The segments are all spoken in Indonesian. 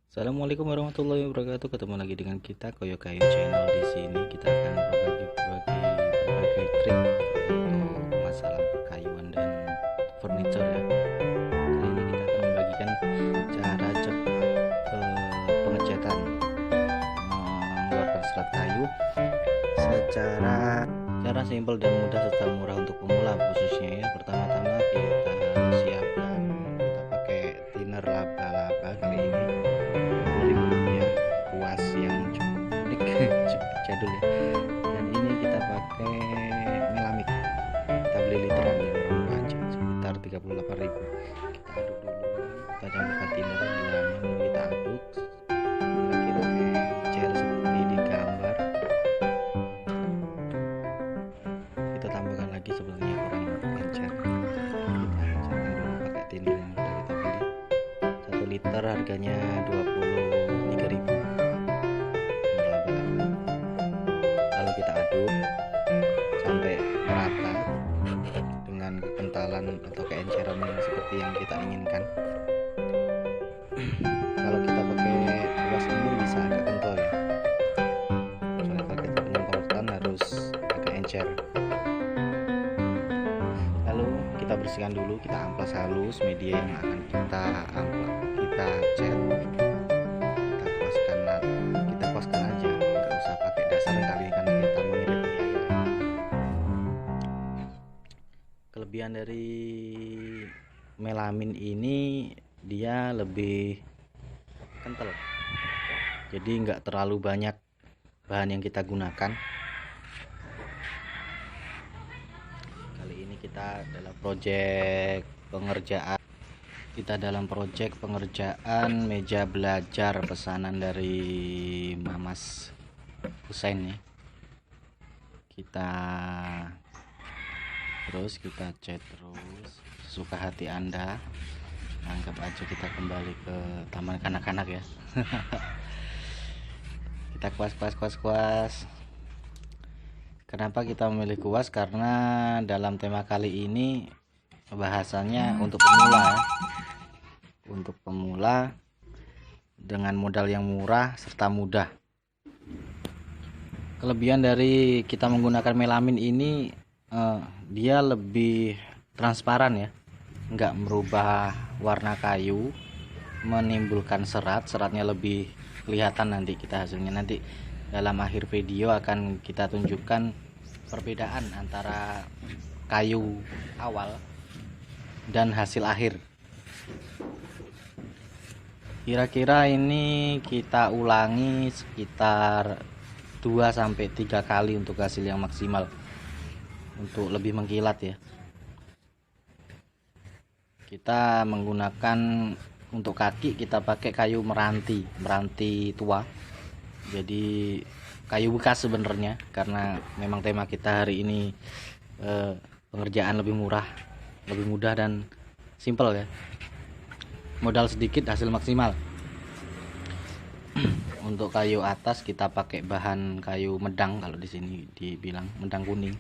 Assalamualaikum warahmatullahi wabarakatuh. Ketemu lagi dengan kita Koyo Kayu Channel. Di sini kita akan berbagi berbagai trik untuk masalah perkayuan dan furniture ya. Kali ini kita akan membagikan cara cepat pengecatan mengeluarkan serat kayu secara simpel dan mudah serta murah untuk pemula khususnya ya. Pertama-tama kita harus siapkan, kita pakai thinner laba-laba kali ini Rp20.000, kuas yang cukup unik cukup jadul ya. Dan ini kita pakai melamik, kita beli literan yang murah aja sekitar 38.000. Kita aduk dulu, kita campurkan thinner di dalamnya, lalu kita aduk kira-kira encer seperti di gambar. Kita tambahkan lagi sepertinya kurang encer, kita encerkan dulu pakai thinner yang sudah kita beli. 1 liter harganya 23.000 laba-laba. Lalu kita aduk sampai merata dengan kekentalan atau keenceran yang seperti yang kita inginkan. Kalau kita pakai kuas ini bisa agak kental ya, soalnya kalau kita penyemprotan harus agak encer. Lalu kita bersihkan dulu, kita amplas halus media yang akan kita cat, kita kuaskan aja, nggak usah pakai dasar kali ini karena kita memilih biaya. Kelebihan dari melamin ini dia lebih kental, jadi nggak terlalu banyak bahan yang kita gunakan. Kali ini kita dalam project pengerjaan meja belajar pesanan dari Mamas Husain ya. Kita cat terus sesuka hati Anda. Anggap aja kita kembali ke taman kanak-kanak ya. Kita kuas. Kenapa kita memilih kuas? Karena dalam tema kali ini bahasannya untuk pemula ya. Untuk pemula dengan modal yang murah serta mudah. Kelebihan dari kita menggunakan melamin ini dia lebih transparan ya, nggak merubah warna kayu, menimbulkan seratnya lebih kelihatan. Nanti kita hasilnya nanti dalam akhir video akan kita tunjukkan perbedaan antara kayu awal dan hasil akhir. Kira-kira ini kita ulangi sekitar 2-3 kali untuk hasil yang maksimal, untuk lebih mengkilat ya. Kita menggunakan untuk kaki, kita pakai kayu meranti tua, jadi kayu bekas sebenarnya, karena memang tema kita hari ini pengerjaan lebih murah, lebih mudah dan simple ya. Modal sedikit hasil maksimal. Untuk kayu atas kita pakai bahan kayu medang, kalau di sini dibilang medang kuning.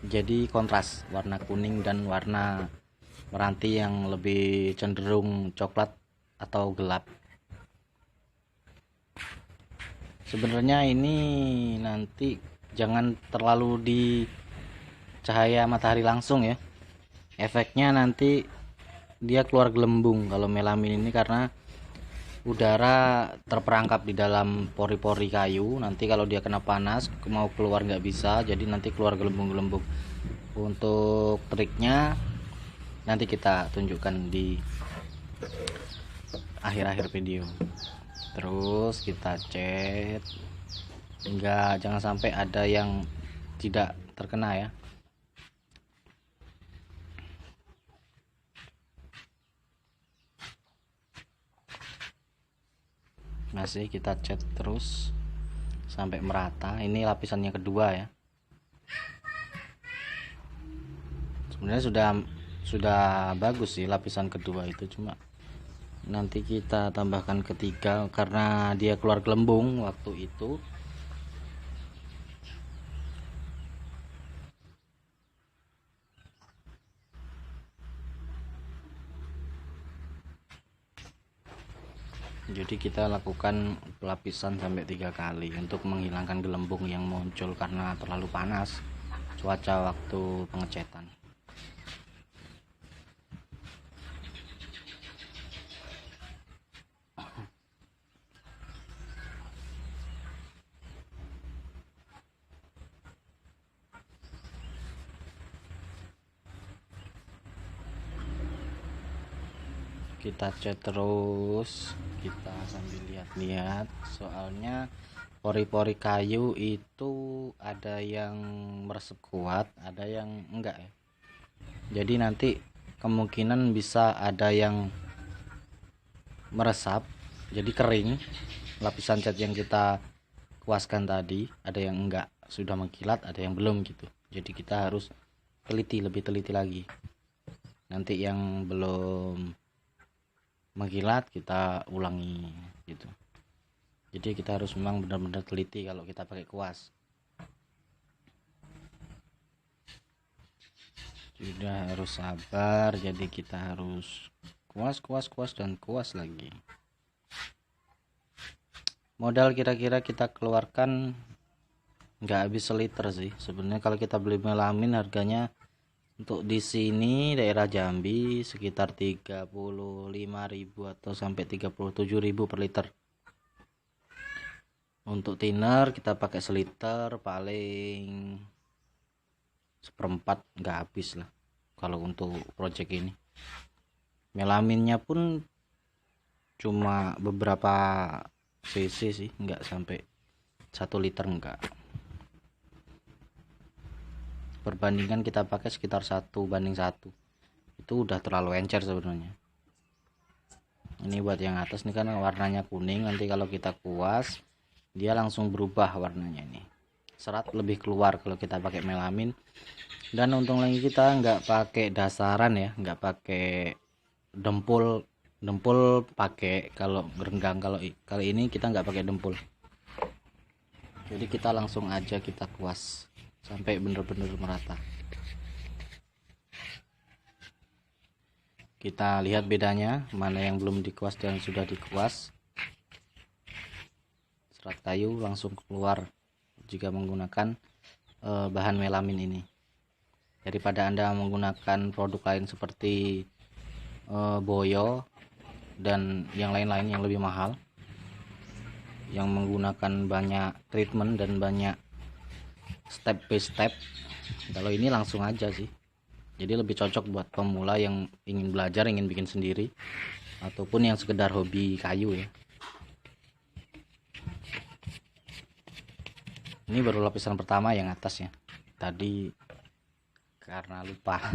Jadi kontras warna kuning dan warna meranti yang lebih cenderung coklat atau gelap. Sebenarnya ini nanti jangan terlalu di cahaya matahari langsung ya. Efeknya nanti dia keluar gelembung kalau melamin ini, karena udara terperangkap di dalam pori-pori kayu. Nanti kalau dia kena panas mau keluar nggak bisa, jadi nanti keluar gelembung-gelembung. Untuk triknya nanti kita tunjukkan di akhir-akhir video. Terus kita cat hingga jangan sampai ada yang tidak terkena ya. Masih kita cat terus sampai merata. Ini lapisannya kedua ya. Sebenarnya sudah bagus sih lapisan kedua itu, cuma nanti kita tambahkan ketiga karena dia keluar gelembung waktu itu. Jadi kita lakukan pelapisan sampai 3 kali untuk menghilangkan gelembung yang muncul karena terlalu panas cuaca waktu pengecetan. Kita cat terus, kita sambil lihat-lihat, soalnya pori-pori kayu itu ada yang meresap kuat, ada yang enggak ya. Jadi nanti kemungkinan bisa ada yang meresap jadi kering lapisan cat yang kita kuaskan tadi, ada yang enggak sudah mengkilat, ada yang belum gitu. Jadi kita harus lebih teliti lagi. Nanti yang belum mengkilat kita ulangi gitu. Jadi kita harus memang benar-benar teliti kalau kita pakai kuas. Sudah harus sabar, jadi kita harus kuas dan kuas lagi. Modal kira-kira kita keluarkan nggak habis seliter sih sebenarnya. Kalau kita beli melamin harganya untuk di sini daerah Jambi sekitar 35.000 atau sampai 37.000 per liter. Untuk thinner kita pakai seliter paling seperempat, nggak habis lah kalau untuk project ini. Melaminnya pun cuma beberapa cc sih, nggak sampai 1 liter, enggak. Perbandingan kita pakai sekitar 1:1, itu udah terlalu encer sebenarnya. Ini buat yang atas nih kan warnanya kuning, nanti kalau kita kuas dia langsung berubah warnanya. Ini serat lebih keluar kalau kita pakai melamin. Dan untung lagi kita nggak pakai dasaran ya, nggak pakai dempul pakai kalau renggang. Kalau kali ini kita nggak pakai dempul, jadi kita langsung aja kita kuas sampai bener-bener merata. Kita lihat bedanya mana yang belum dikuas dan sudah dikuas. Serat kayu langsung keluar jika menggunakan bahan melamin ini, daripada Anda menggunakan produk lain seperti Boyo dan yang lain-lain yang lebih mahal, yang menggunakan banyak treatment dan banyak step by step. Kalau ini langsung aja sih, jadi lebih cocok buat pemula yang ingin belajar, ingin bikin sendiri, ataupun yang sekedar hobi kayu ya. Ini baru lapisan pertama yang atas ya, tadi karena lupa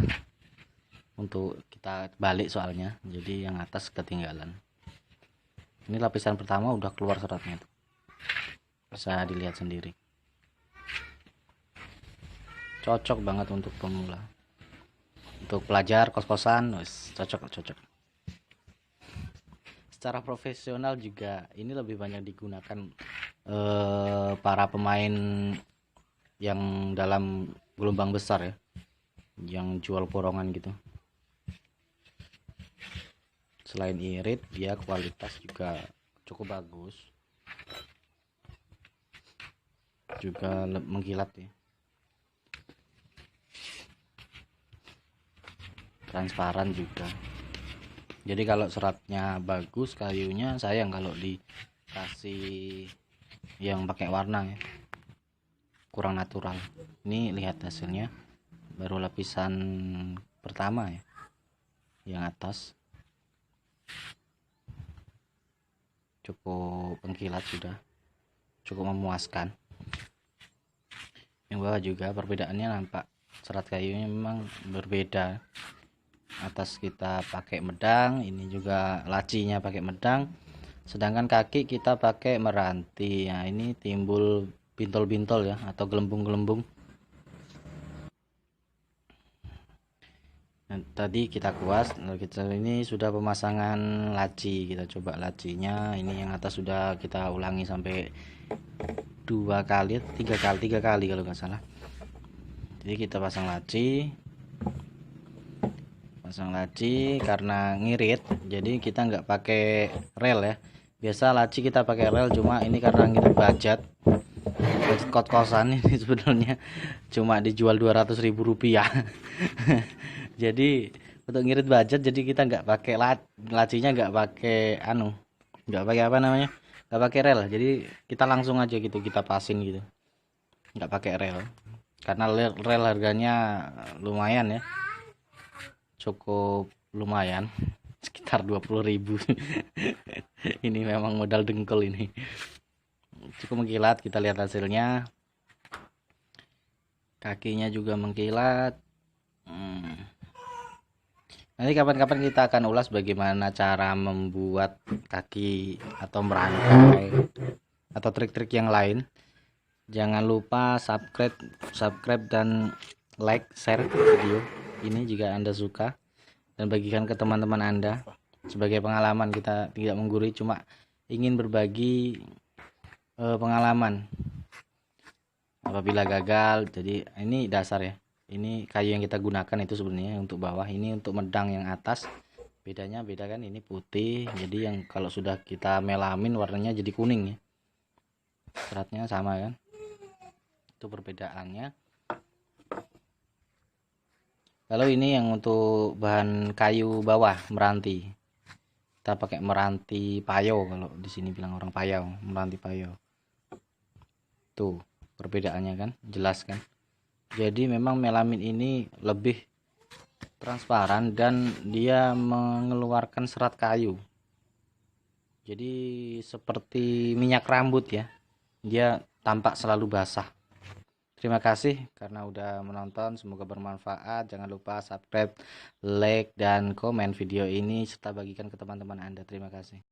untuk kita balik soalnya, jadi yang atas ketinggalan. Ini lapisan pertama udah keluar seratnya tuh, bisa dilihat sendiri. Cocok banget untuk pemula, untuk pelajar kos-kosan, cocok. Secara profesional juga ini lebih banyak digunakan para pemain yang dalam gelombang besar ya, yang jual borongan gitu. Selain irit, dia kualitas juga cukup bagus, juga mengkilat ya, transparan juga. Jadi kalau seratnya bagus, kayunya sayang kalau dikasih yang pakai warna ya, kurang natural. Ini lihat hasilnya, baru lapisan pertama ya, yang atas cukup pengkilat, sudah cukup memuaskan. Yang bawah juga perbedaannya nampak, serat kayunya memang berbeda. Atas kita pakai medang, ini juga lacinya pakai medang, sedangkan kaki kita pakai meranti. Nah ini timbul bintol-bintol ya, atau gelembung-gelembung. Nah, tadi kita kuas, kita ini sudah pemasangan laci. Kita coba lacinya, ini yang atas sudah kita ulangi sampai 2 kali, 3 kali kalau nggak salah. Jadi kita pasang laci karena ngirit, jadi kita nggak pakai rel ya, Biasa laci kita pakai rel, cuma ini karena ngirit budget kos-kosan ini sebenarnya cuma dijual 200.000 rupiah. Jadi untuk ngirit budget, jadi kita nggak pakai lacinya, nggak pakai nggak pakai apa namanya, nggak pakai rel. Jadi kita langsung aja gitu, kita pasin gitu, nggak pakai rel. Karena rel harganya lumayan ya, cukup lumayan, sekitar 20.000. Ini memang modal dengkul ini. Cukup mengkilat, kita lihat hasilnya. Kakinya juga mengkilat. Nanti kapan-kapan kita akan ulas bagaimana cara membuat kaki atau merangkai atau trik-trik yang lain. Jangan lupa subscribe dan like, share video ini jika Anda suka, dan bagikan ke teman-teman Anda. Sebagai pengalaman, kita tidak menggurui, cuma ingin berbagi pengalaman apabila gagal. Jadi ini dasar ya, ini kayu yang kita gunakan itu sebenarnya untuk bawah, ini untuk medang yang atas. Beda kan, ini putih, jadi yang kalau sudah kita melamin warnanya jadi kuning ya. Seratnya sama kan, itu perbedaannya. Lalu ini yang untuk bahan kayu bawah, meranti. Kita pakai meranti payo, kalau di sini bilang orang payau, meranti payo. Tuh perbedaannya kan, jelas kan. Jadi memang melamin ini lebih transparan dan dia mengeluarkan serat kayu. Jadi seperti minyak rambut ya, dia tampak selalu basah. Terima kasih karena udah menonton, semoga bermanfaat. Jangan lupa subscribe, like, dan komen video ini serta bagikan ke teman-teman Anda. Terima kasih.